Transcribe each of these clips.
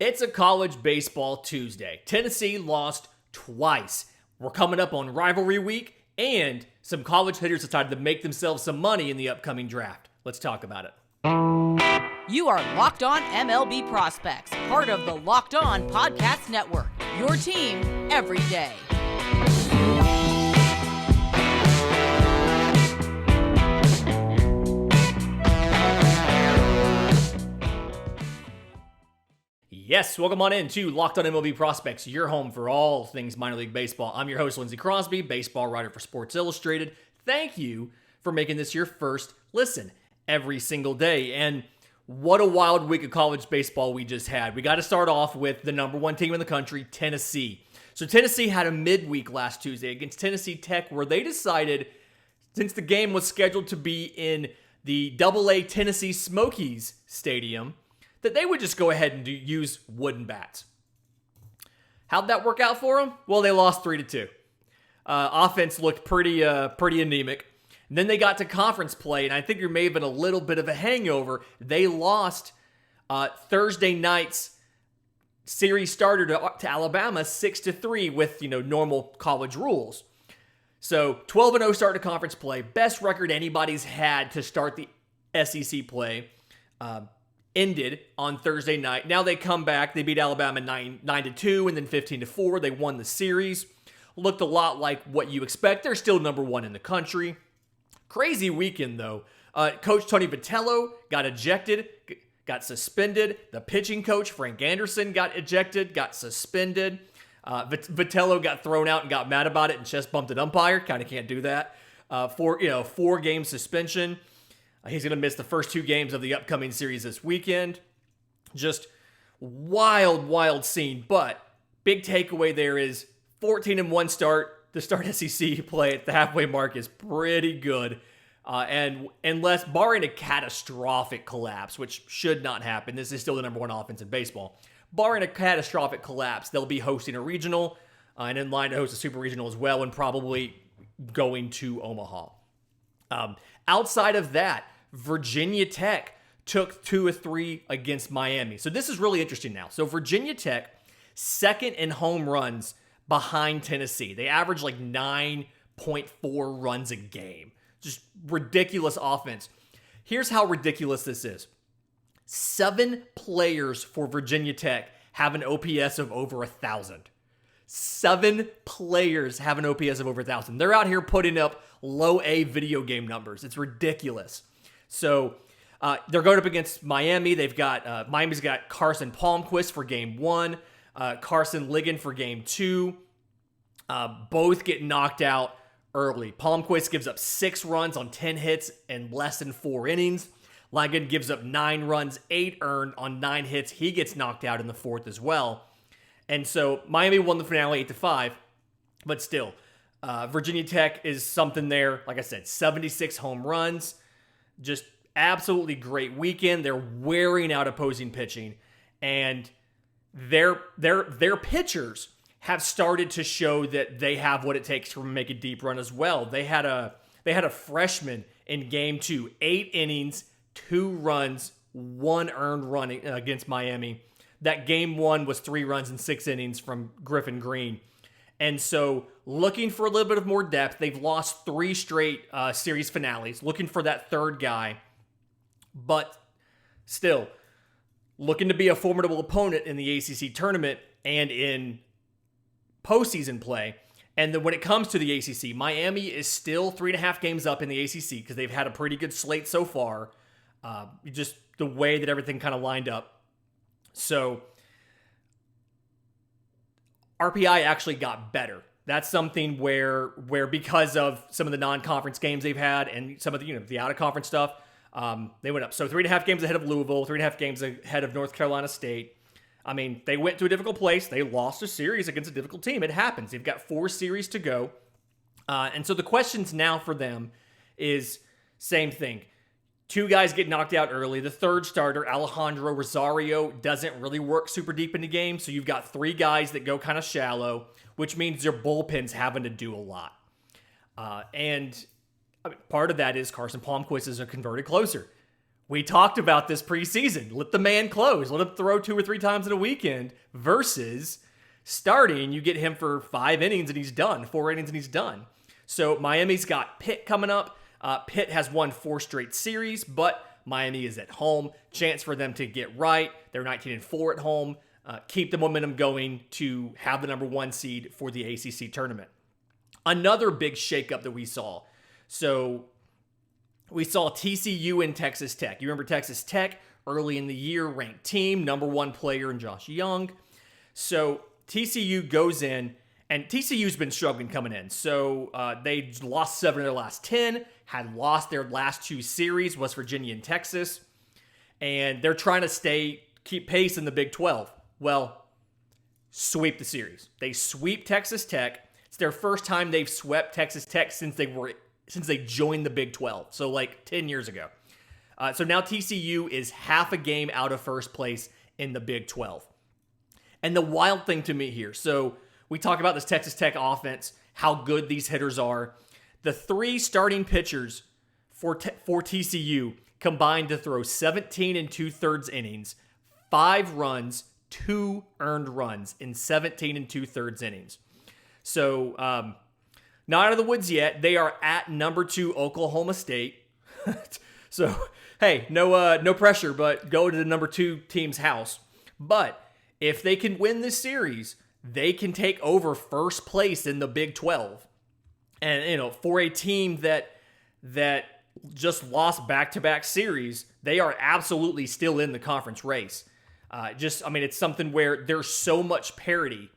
It's a college baseball Tuesday. Tennessee lost twice. We're coming up on Rivalry Week, and some college hitters decided to make themselves some money in the upcoming draft. Let's talk about it. You are Locked On MLB Prospects, part of the Locked On Podcast Network. Your team every day. Yes, welcome on in to Locked On MLB Prospects, your home for all things minor league baseball. I'm your host, Lindsey Crosby, baseball writer for Sports Illustrated. Thank you for making this your first listen every single day. And what a wild week of college baseball we just had. We got to start off with the number one team in the country, Tennessee. So Tennessee had a midweek last Tuesday against Tennessee Tech where they decided, since the game was scheduled to be in the AA Tennessee Smokies Stadium, that they would just go ahead and use wooden bats. How'd that work out for them? Well, they lost 3-2. Offense looked pretty anemic. And then they got to conference play, and I think there may have been a little bit of a hangover. They lost Thursday night's series starter to Alabama 6-3 with normal college rules. So 12-0 start to conference play, best record anybody's had to start the SEC play. Ended on Thursday night. Now they come back. They beat Alabama 9-2 and then 15-4. They won the series. Looked a lot like what you expect. They're still number one in the country. Crazy weekend, though. Coach Tony Vitello got ejected, got suspended. The pitching coach, Frank Anderson, got ejected, got suspended. Vitello got thrown out and got mad about it and chest bumped an umpire. Kind of can't do that. 4-game suspension. He's going to miss the first two games of the upcoming series this weekend. Just wild scene. But big takeaway there is 14-1 start. The start SEC play at the halfway mark is pretty good. And unless, barring a catastrophic collapse, which should not happen, this is still the number one offense in baseball. Barring a catastrophic collapse, they'll be hosting a regional and in line to host a super regional as well, and probably going to Omaha. Outside of that, Virginia Tech took 2-3 against Miami. So this is really interesting now. So Virginia Tech, second in home runs behind Tennessee. They average like 9.4 runs a game. Just ridiculous offense. Here's how ridiculous this is. 7 players for Virginia Tech have an OPS of over 1,000. 7 players have an OPS of over 1,000. They're out here putting up low A video game numbers. It's ridiculous. So they're going up against Miami. They've got Miami's got Carson Palmquist for game 1, Carson Ligon for game 2. Both get knocked out early. Palmquist gives up 6 runs on 10 hits in less than 4 innings. Ligon gives up 9 runs, 8 earned on 9 hits. He gets knocked out in the 4th as well. And so Miami won the finale 8-5, but still, Virginia Tech is something there. Like I said, 76 home runs, just absolutely great weekend. They're wearing out opposing pitching, and their pitchers have started to show that they have what it takes to make a deep run as well. They had a freshman in game 2, 8 innings, 2 runs, 1 earned run against Miami. That game 1 was 3 runs in 6 innings from Griffin Green. And so looking for a little bit of more depth, they've lost 3 straight series finales, looking for that third guy. But still, looking to be a formidable opponent in the ACC tournament and in postseason play. And then when it comes to the ACC, Miami is still 3.5 games up in the ACC because they've had a pretty good slate so far. Just the way that everything kind of lined up. So RPI actually got better. That's something where because of some of the non-conference games they've had and some of the out-of-conference stuff, they went up. So 3.5 games ahead of Louisville, 3.5 games ahead of North Carolina State. I mean, they went to a difficult place. They lost a series against a difficult team. It happens. They've got 4 series to go. And so the questions now for them is same thing. 2 guys get knocked out early. The third starter, Alejandro Rosario, doesn't really work super deep in the game. So you've got 3 guys that go kind of shallow, which means their bullpen's having to do a lot. And part of that is Carson Palmquist is a converted closer. we talked about this preseason. Let the man close. Let him throw 2 or 3 times in a weekend versus starting. You get him for 5 innings and he's done. 4 innings and he's done. So Miami's got Pitt coming up. Pitt has won 4 straight series, but Miami is at home. Chance for them to get right. They're 19-4 at home. Keep the momentum going to have the number 1 seed for the ACC tournament. Another big shakeup that we saw. So we saw TCU and Texas Tech. You remember Texas Tech early in the year, ranked team, number 1 player in Josh Young. So TCU goes in, and TCU's been struggling coming in. So they lost 7 of their last 10, had lost their last 2 series, West Virginia and Texas, and they're trying to keep pace in the Big 12. Well, sweep the series. They sweep Texas Tech. It's their first time they've swept Texas Tech since they joined the Big 12, so like 10 years ago. So now TCU is half a game out of first place in the Big 12. And the wild thing to me here, so we talk about this Texas Tech offense, how good these hitters are. The 3 starting pitchers for TCU combined to throw 17 2/3 innings, 5 runs, 2 earned runs in 17 2/3 innings. So, not out of the woods yet. They are at number 2 Oklahoma State. So, hey, no pressure, but go to the number 2 team's house. But if they can win this series, they can take over first place in the Big 12. And, for a team that just lost back-to-back series, they are absolutely still in the conference race. It's something where there's so much parity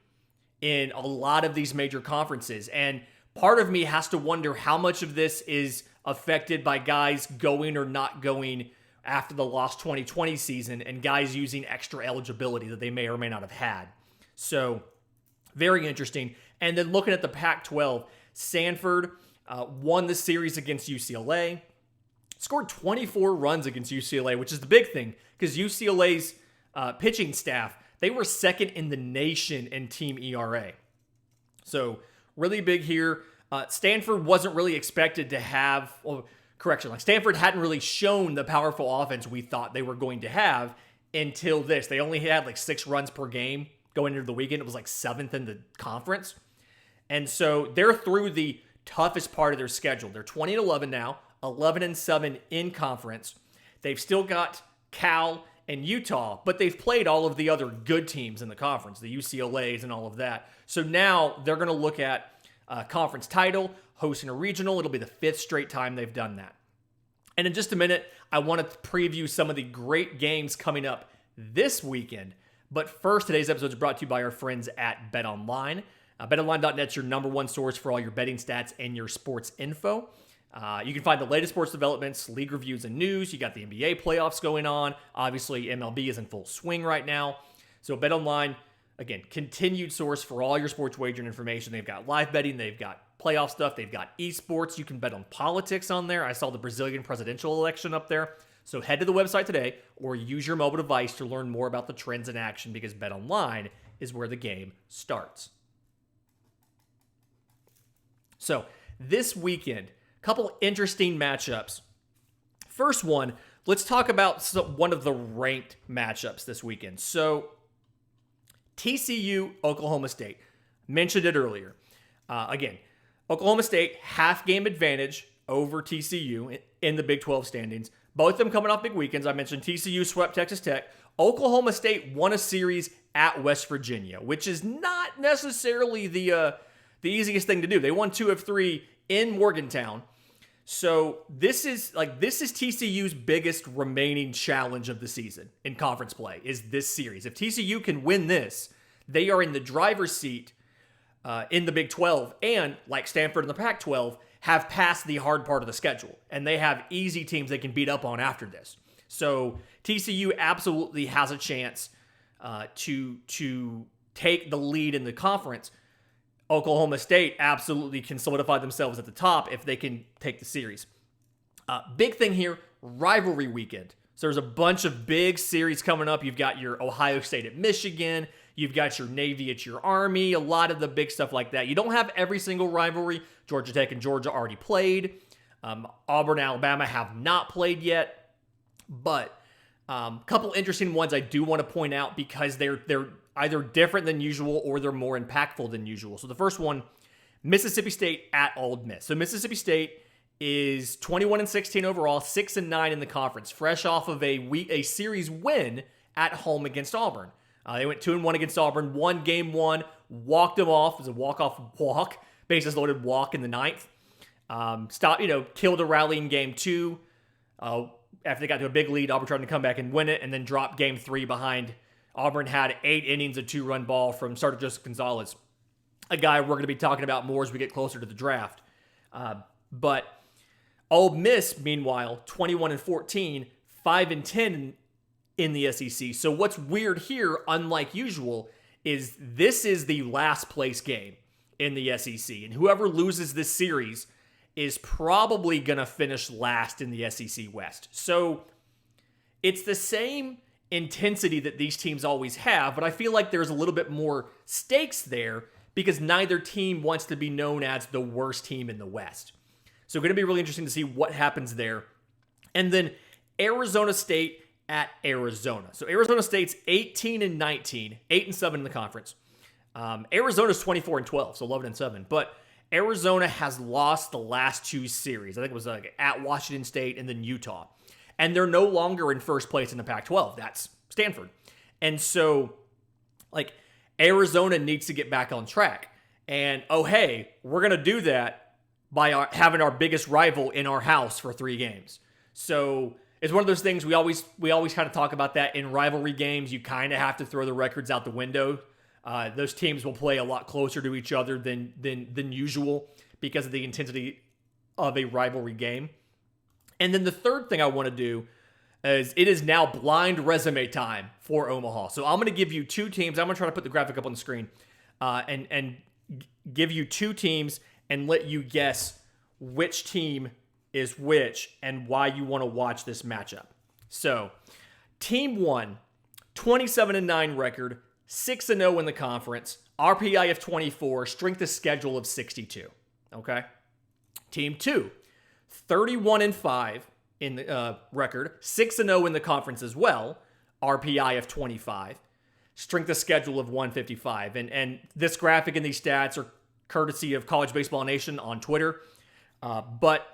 in a lot of these major conferences. And part of me has to wonder how much of this is affected by guys going or not going after the lost 2020 season and guys using extra eligibility that they may or may not have had. So, very interesting. And then looking at the Pac-12, Stanford won the series against UCLA, scored 24 runs against UCLA, which is the big thing because UCLA's pitching staff, they were second in the nation in team ERA. So really big here. Stanford wasn't really expected to have, Stanford hadn't really shown the powerful offense we thought they were going to have until this. They only had like 6 runs per game going into the weekend. It was like 7th in the conference. And so they're through the toughest part of their schedule. They're 20-11 now, 11-7 in conference. They've still got Cal and Utah, but they've played all of the other good teams in the conference, the UCLAs and all of that. So now they're going to look at conference title, hosting a regional. It'll be the 5th straight time they've done that. And in just a minute, I want to preview some of the great games coming up this weekend. But first, today's episode is brought to you by our friends at BetOnline. BetOnline.net's your number 1 source for all your betting stats and your sports info. You can find the latest sports developments, league reviews, and news. You got the NBA playoffs going on. Obviously, MLB is in full swing right now. So BetOnline, again, continued source for all your sports wagering information. They've got live betting. They've got playoff stuff. They've got esports. You can bet on politics on there. I saw the Brazilian presidential election up there. So head to the website today or use your mobile device to learn more about the trends in action because BetOnline is where the game starts. So this weekend, a couple interesting matchups. First one, let's talk about one of the ranked matchups this weekend. So TCU, Oklahoma State. Mentioned it earlier. Again, Oklahoma State, half-game advantage over TCU in the Big 12 standings. Both of them coming off big weekends. I mentioned TCU swept Texas Tech. Oklahoma State won a series at West Virginia, which is not necessarily the easiest thing to do. They won 2 of 3 in Morgantown. So this is TCU's biggest remaining challenge of the season in conference play is this series. If TCU can win this, they are in the driver's seat in the Big 12 and, like Stanford in the Pac-12, have passed the hard part of the schedule. And they have easy teams they can beat up on after this. So TCU absolutely has a chance to take the lead in the conference. Oklahoma State absolutely can solidify themselves at the top if they can take the series. Big thing here, rivalry weekend. So there's a bunch of big series coming up. You've got your Ohio State at Michigan. You've got your Navy at your Army. A lot of the big stuff like that. You don't have every single rivalry. Georgia Tech and Georgia already played. Auburn and Alabama have not played yet. But couple interesting ones I do want to point out because they're either different than usual or they're more impactful than usual. So the first one, Mississippi State at Ole Miss. So Mississippi State is 21-16 overall, 6-9 in the conference, fresh off of a series win at home against Auburn. They went 2-1 against Auburn, won game one, walked them off. It was a walk, bases loaded walk in the ninth. Killed a rally in game two. After they got to a big lead, Auburn tried to come back and win it, and then dropped game three behind. Auburn had 8 innings of 2-run ball from starter Joseph Gonzalez, a guy we're going to be talking about more as we get closer to the draft. But Ole Miss, meanwhile, 21-14, 5-10 in the SEC. So what's weird here, unlike usual, is this is the last place game in the SEC, and whoever loses this series is probably going to finish last in the SEC West. So it's the same intensity that these teams always have, but I feel like there's a little bit more stakes there because neither team wants to be known as the worst team in the West. So going to be really interesting to see what happens there. And then Arizona State at Arizona. So Arizona State's 18-19, 8-7 in the conference. Arizona's 24-12, so 11-7. But Arizona has lost the last 2 series. I think it was at Washington State and then Utah. And they're no longer in first place in the Pac-12. That's Stanford. And so, Arizona needs to get back on track. And, we're going to do that by having our biggest rival in our house for 3 games. So it's one of those things we always kind of talk about that in rivalry games. You kind of have to throw the records out the window. Those teams will play a lot closer to each other than usual because of the intensity of a rivalry game. And then the third thing I want to do is it is now blind resume time for Omaha. So I'm going to give you 2 teams. I'm going to try to put the graphic up on the screen and give you 2 teams and let you guess which team is which and why you want to watch this matchup. So team 1, 27-9 record, 6-0 in the conference, RPI of 24, strength of schedule of 62. Okay. Team 2, 31-5 in the record, 6-0 in the conference as well, RPI of 25, strength of schedule of 155. And this graphic and these stats are courtesy of College Baseball Nation on Twitter. But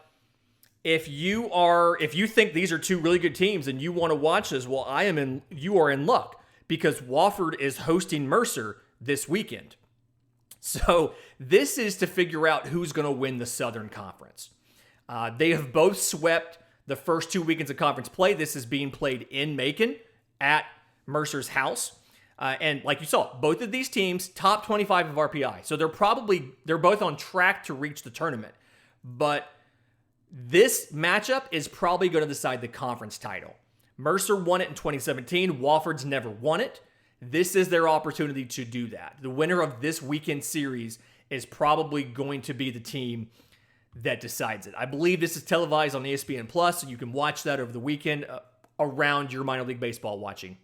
if you think these are 2 really good teams and you want to watch this, well, you are in luck because Wofford is hosting Mercer this weekend. So this is to figure out who's going to win the Southern Conference. They have both swept the first 2 weekends of conference play. This is being played in Macon at Mercer's house. And like you saw, both of these teams, top 25 of RPI. So they're both on track to reach the tournament. But this matchup is probably going to decide the conference title. Mercer won it in 2017. Wofford's never won it. This is their opportunity to do that. The winner of this weekend series is probably going to be the team that decides it. I believe this is televised on ESPN Plus, so you can watch that over the weekend around your minor league baseball watching.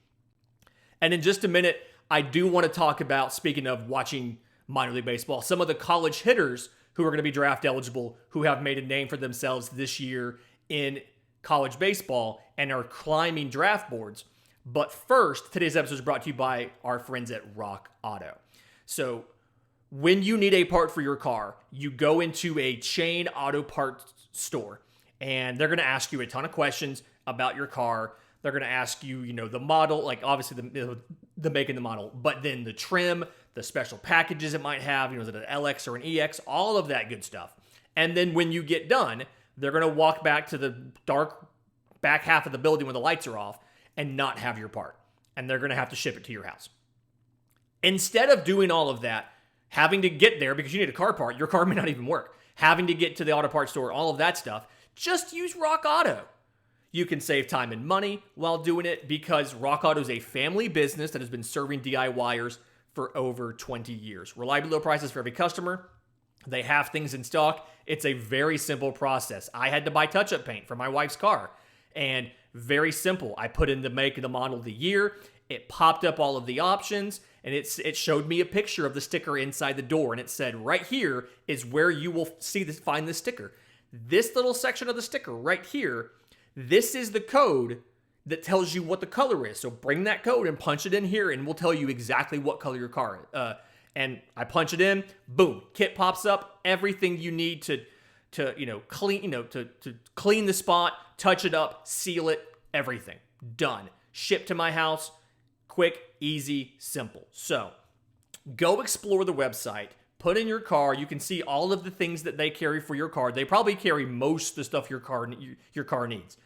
And in just a minute, I do want to talk about, speaking of watching minor league baseball, some of the college hitters who are going to be draft eligible, who have made a name for themselves this year in college baseball and are climbing draft boards. But first, today's episode is brought to you by our friends at Rock Auto. So when you need a part for your car, you go into a chain auto parts store and they're going to ask you a ton of questions about your car. They're going to ask you, the model, like obviously the make and the model, but then the trim, the special packages it might have, is it an LX or an EX, all of that good stuff. And then when you get done, they're going to walk back to the dark back half of the building when the lights are off and not have your part. And they're going to have to ship it to your house. Instead of doing all of that, having to get there because you need a car part, your car may not even work, having to get to the auto parts store, all of that stuff, just use Rock Auto. You can save time and money while doing it because Rock Auto is a family business that has been serving DIYers for over 20 years. Reliably low prices for every customer. They have things in stock. It's a very simple process. I had to buy touch-up paint for my wife's car. And very simple. I put in the make and the model of the year. It popped up all of the options. And it showed me a picture of the sticker inside the door. And it said, right here is where you will find the sticker. This little section of the sticker right here, this is the code that tells you what the color is. So bring that code and punch it in here, and we'll tell you exactly what color your car is. And I punch it in, boom, kit pops up, everything you need to clean the spot, touch it up, seal it, everything done. Ship to my house, quick, easy, simple. So go explore the website, put in your car. You can see all of the things that they carry for your car. They probably carry most of the stuff your car needs.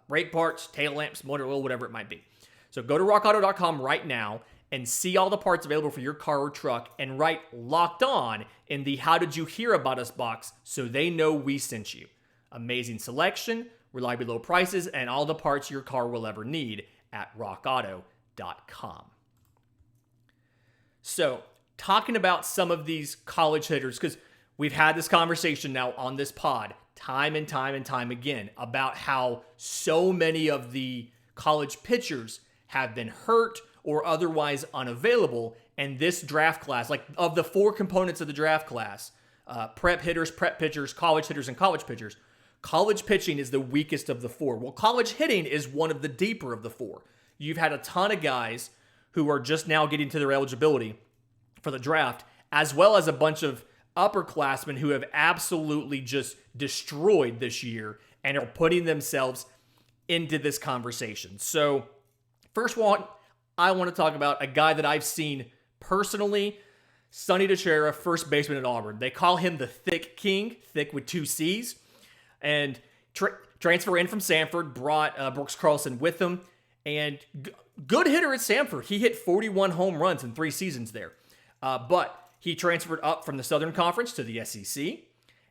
Brake parts, tail lamps, motor oil, whatever it might be. So go to rockauto.com right now and see all the parts available for your car or truck, and write Locked On in the How Did You Hear About Us box so they know we sent you. Amazing selection, reliably low prices, and all the parts your car will ever need at rockauto.com. So, talking about some of these college hitters, because we've had this conversation now on this pod time and time and time again about how so many of the college pitchers have been hurt or otherwise unavailable. And this draft class, like of the four components of the draft class, prep hitters, prep pitchers, college hitters, and college pitchers, college pitching is the weakest of the four. Well, college hitting is one of the deeper of the four. You've had a ton of guys who are just now getting to their eligibility for the draft, as well as a bunch of upperclassmen who have absolutely just destroyed this year and are putting themselves into this conversation. So, first one, I want to talk about a guy that I've seen personally, Sonny DiChiara, first baseman at Auburn. They call him the Thick King, thick with two C's. And transfer in from Samford, brought Brooks Carlson with him. And good hitter at Samford. He hit 41 home runs in 3 seasons there. But he transferred up from the Southern Conference to the SEC.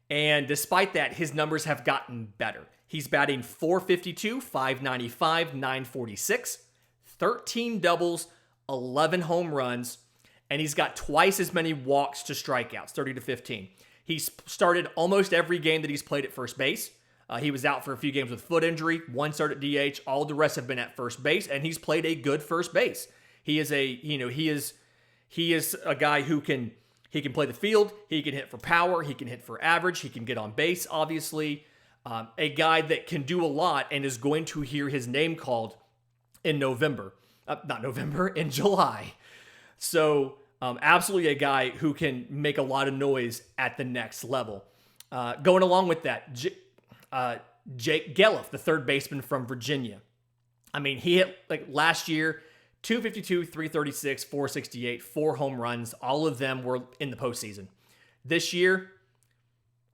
And despite that, his numbers have gotten better. He's batting .452, .595, .946, 13 doubles, 11 home runs, and he's got twice as many walks to strikeouts, 30 to 15. He's started almost every game that he's played at first base. He was out for a few games with foot injury, one start at DH. All the rest have been at first base, and he's played a good first base. He is a guy who can play the field. He can hit for power. He can hit for average. He can get on base, obviously. A guy that can do a lot and is going to hear his name called in in July. So absolutely a guy who can make a lot of noise at the next level. Going along with that, Jake Gelliff, the third baseman from Virginia. I mean, he hit like last year, 252, 336, 468, 4 home runs. All of them were in the postseason. This year,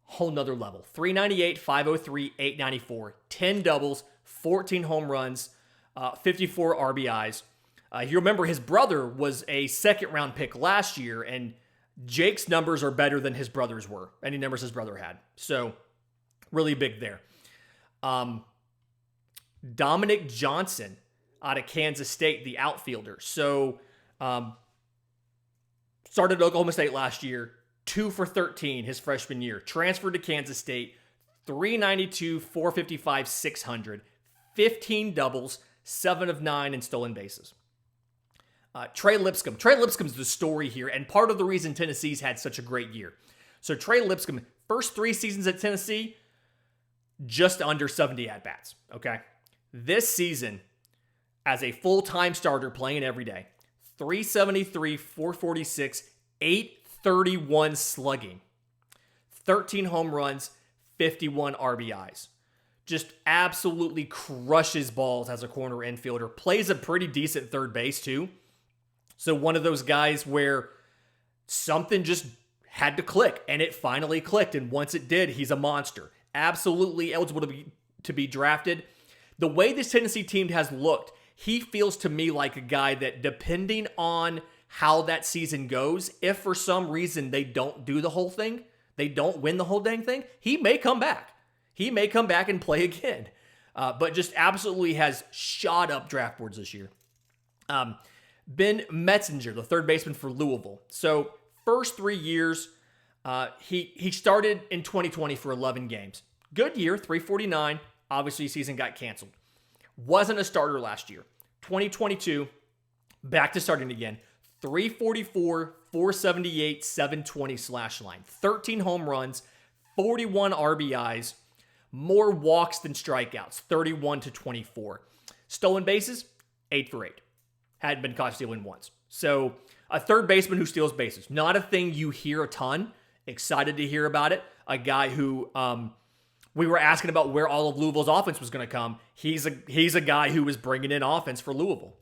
whole nother level. 398, 503, 894, 10 doubles, 14 home runs, 54 RBIs. You remember his brother was a second-round pick last year, and Jake's numbers are better than his brother's were, any numbers his brother had. So, really big there. Dominic Johnson out of Kansas State, the outfielder. So, started at Oklahoma State last year, 2 for 13 his freshman year. Transferred to Kansas State, 392, 455, 600, 15 doubles, 7 of 9 in stolen bases. Trey Lipscomb. Trey Lipscomb's the story here, and part of the reason Tennessee's had such a great year. So Trey Lipscomb, first 3 seasons at Tennessee, just under 70 at-bats, okay? This season, as a full-time starter playing every day, 373, 446, 831 slugging, 13 home runs, 51 RBIs. Just absolutely crushes balls as a corner infielder. Plays a pretty decent third base, too. So one of those guys where something just had to click, and it finally clicked. And once it did, he's a monster. Absolutely eligible to be drafted. The way this Tennessee team has looked, he feels to me like a guy that, depending on how that season goes, if for some reason they don't do the whole thing, they don't win the whole dang thing, he may come back. He may come back and play again. But just absolutely has shot up draft boards this year. Ben Metzinger, the third baseman for Louisville. So first 3 years, he started in 2020 for 11 games. Good year, 349. Obviously, season got canceled. Wasn't a starter last year. 2022, back to starting again. 344, 478, 720 slash line. 13 home runs, 41 RBIs, more walks than strikeouts, 31 to 24. Stolen bases, 8 for 8. Hadn't been caught stealing once. So a third baseman who steals bases. Not a thing you hear a ton. Excited to hear about it. A guy who we were asking about where all of Louisville's offense was going to come. He's a guy who was bringing in offense for Louisville.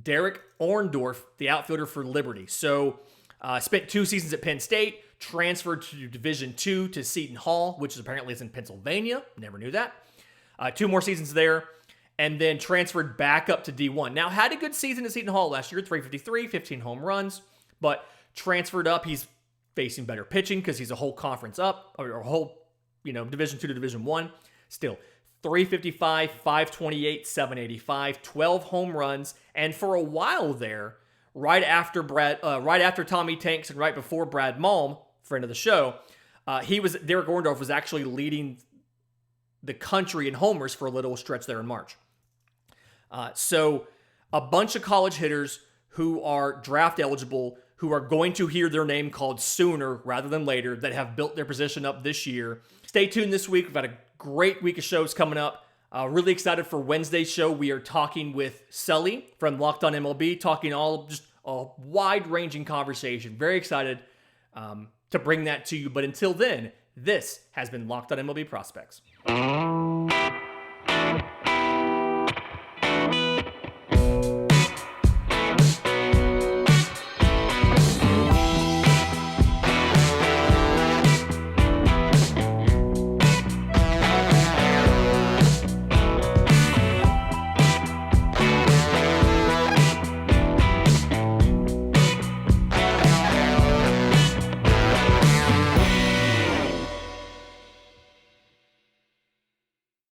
Derrick Orndorff, the outfielder for Liberty. So spent 2 seasons at Penn State, transferred to Division II to Seton Hall, which apparently is in Pennsylvania. Never knew that. 2 more seasons there, and then transferred back up to D1. Now, had a good season at Seton Hall last year, 353, 15 home runs, but transferred up. He's facing better pitching because he's a whole conference up, or a whole, Division II to Division I. Still, 355, 528, 785, 12 home runs, and for a while there, right after Tommy Tanks and right before Brad Malm, friend of the show, Derrick Orndorff was actually leading the country in homers for a little stretch there in March. So a bunch of college hitters who are draft eligible, who are going to hear their name called sooner rather than later, that have built their position up this year. Stay tuned this week. We've got a great week of shows coming up. Really excited for Wednesday's show. We are talking with Sully from Locked On MLB, talking just a wide-ranging conversation. Very excited to bring that to you. But until then, this has been Locked On MLB Prospects.